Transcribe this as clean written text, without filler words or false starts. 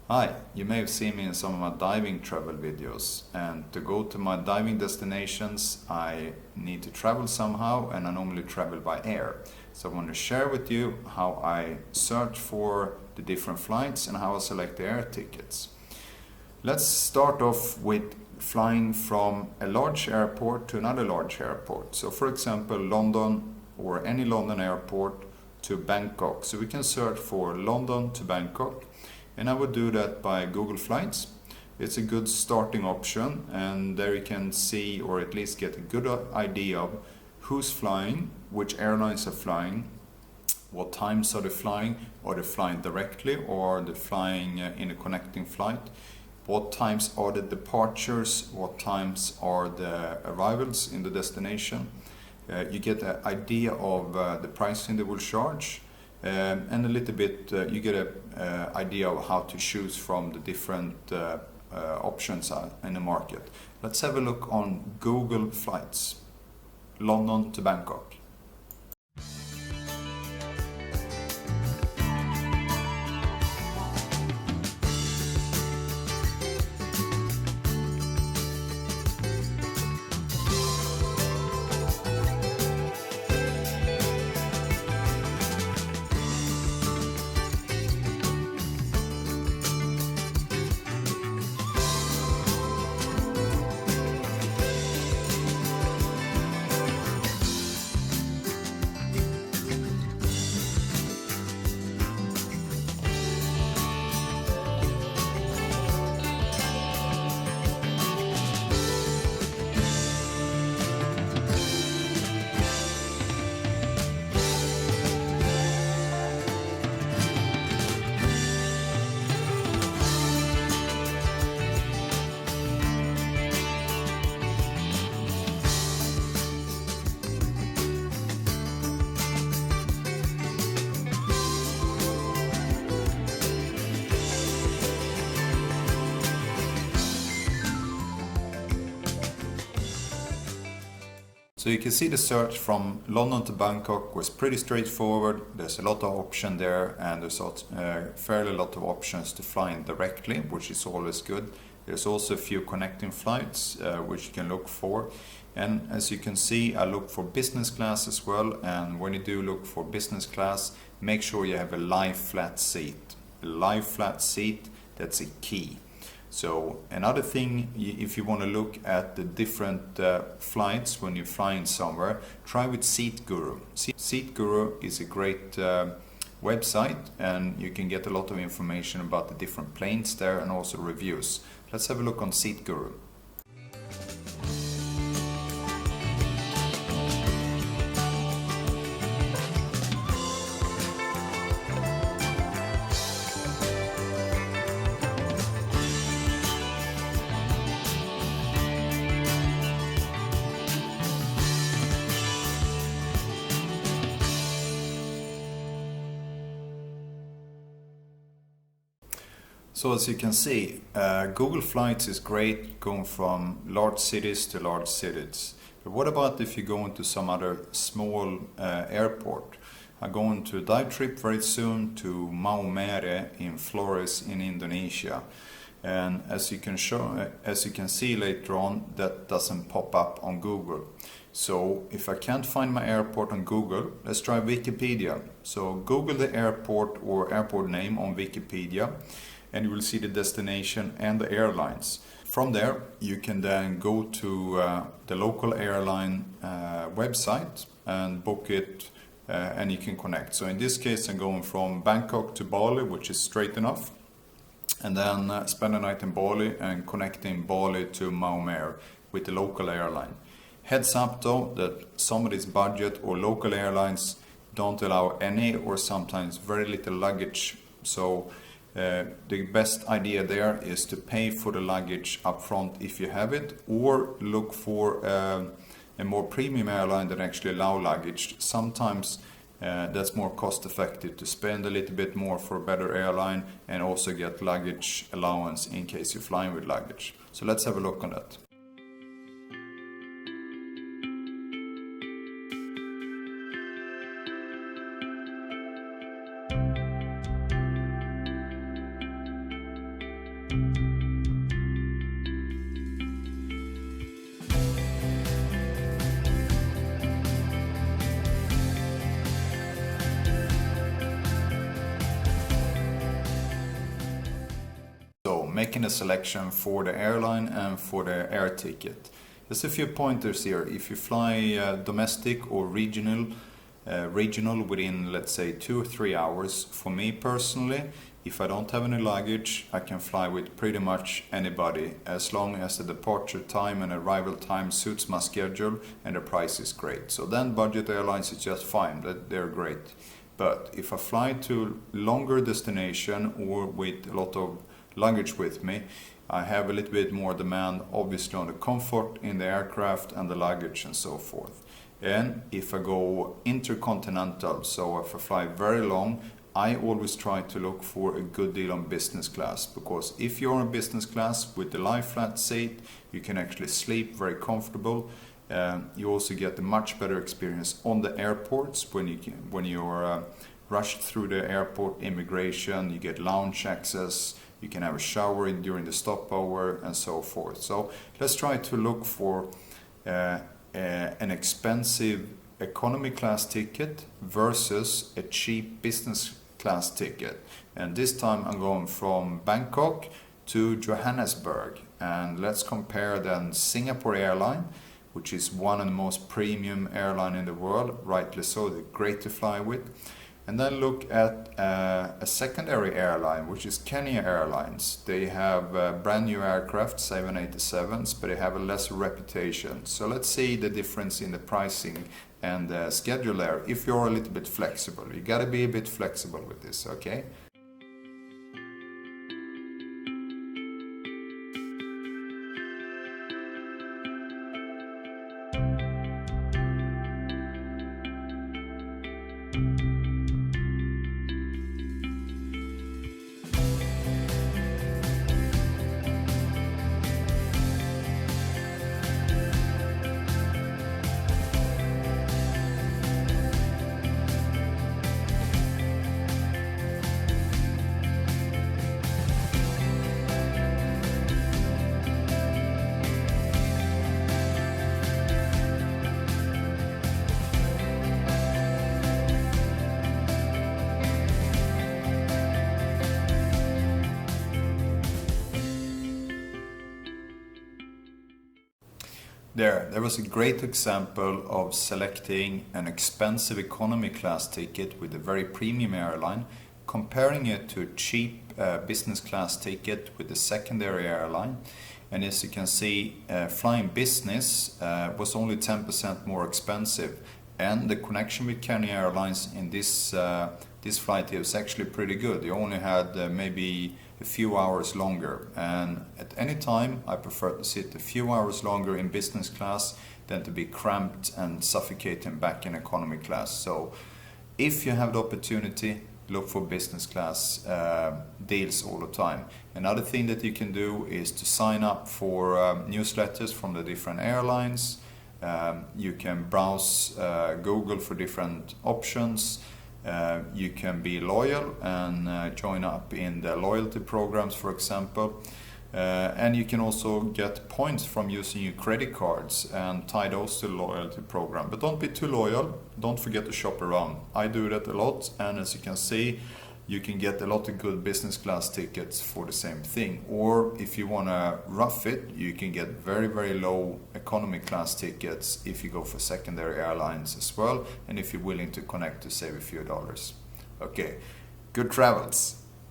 Hi, you may have seen me in some of my diving travel videos, and to go to my diving destinations I need to travel somehow, and I normally travel by air. So I want to share with you how I search for the different flights and how I select the air tickets. Let's start off with flying from a large airport to another large airport. So for example, London or any London airport to Bangkok. So we can search for London to Bangkok. And I would do that by Google Flights. It's a good starting option, and there you can see, or at least get a good idea of who's flying, which airlines are flying, what times are they flying, are they flying directly or are they flying in a connecting flight, what times are the departures, what times are the arrivals in the destination. You get an idea of the pricing they will charge. And a little bit you get an idea of how to choose from the different options in the market. Let's have a look on Google Flights, London to Bangkok. So you can see the search from London to Bangkok was pretty straightforward. There's a lot of option there, and there's fairly lot of options to fly in directly, which is always good. There's also a few connecting flights which you can look for. And as you can see, I look for business class as well. And when you do look for business class, make sure you have a lie flat seat. A lie flat seat, that's a key. So another thing, if you want to look at the different flights when you're flying somewhere, try with SeatGuru. SeatGuru is a great website, and you can get a lot of information about the different planes there and also reviews. Let's have a look on SeatGuru. So as you can see, Google Flights is great going from large cities to large cities. But what about if you go into some other small airport? I'm going to a dive trip very soon to Maumere in Flores in Indonesia. And as you can see later on, that doesn't pop up on Google. So if I can't find my airport on Google, let's try Wikipedia. So Google the airport or airport name on Wikipedia, and you will see the destination and the airlines. From there, you can then go to the local airline website and book it, and you can connect. So in this case, I'm going from Bangkok to Bali, which is straight enough, and then spend a night in Bali and connecting Bali to Maumere with the local airline. Heads up though, that some of these budget or local airlines don't allow any or sometimes very little luggage. So the best idea there is to pay for the luggage up front if you have it, or look for a more premium airline that actually allow luggage. Sometimes that's more cost effective to spend a little bit more for a better airline and also get luggage allowance in case you're flying with luggage. So let's have a look on that. So making a selection for the airline and for the air ticket. Just a few pointers here. If you fly domestic or regional within, let's say, 2 or 3 hours, for me personally, if I don't have any luggage, I can fly with pretty much anybody as long as the departure time and arrival time suits my schedule and the price is great. So then budget airlines is just fine, they're great. But if I fly to longer destination or with a lot of luggage with me, I have a little bit more demand obviously on the comfort in the aircraft and the luggage and so forth. And if I go intercontinental, so if I fly very long, I always try to look for a good deal on business class, because if you're in business class with the lie flat seat, you can actually sleep very comfortable. You also get a much better experience on the airports when you're rushed through the airport immigration. You get lounge access, you can have a shower during the stopover and so forth. So let's try to look for an expensive economy class ticket versus a cheap business class ticket. And this time I'm going from Bangkok to Johannesburg, and let's compare then Singapore Airline, which is one of the most premium airline in the world, rightly so, they're great to fly with. And then look at a secondary airline, which is Kenya Airlines. They have brand new aircraft, 787s, but they have a lesser reputation. So let's see the difference in the pricing and the schedule there, if you're a little bit flexible. You gotta be a bit flexible with this, okay? There was a great example of selecting an expensive economy class ticket with a very premium airline, comparing it to a cheap business class ticket with a secondary airline. And as you can see, flying business was only 10% more expensive. And the connection with Kenya Airlines in this flight here was actually pretty good. You only had maybe a few hours longer, and at any time I prefer to sit a few hours longer in business class than to be cramped and suffocating back in economy class. So if you have the opportunity, look for business class deals all the time. Another thing that you can do is to sign up for newsletters from the different airlines. You can browse Google for different options. You can be loyal and join up in the loyalty programs, for example. And you can also get points from using your credit cards and tie those to the loyalty program. But don't be too loyal. Don't forget to shop around. I do that a lot, and as you can see, you can get a lot of good business class tickets for the same thing. Or if you want to rough it, you can get very, very low economy class tickets if you go for secondary airlines as well, and if you're willing to connect to save a few dollars. Okay, good travels.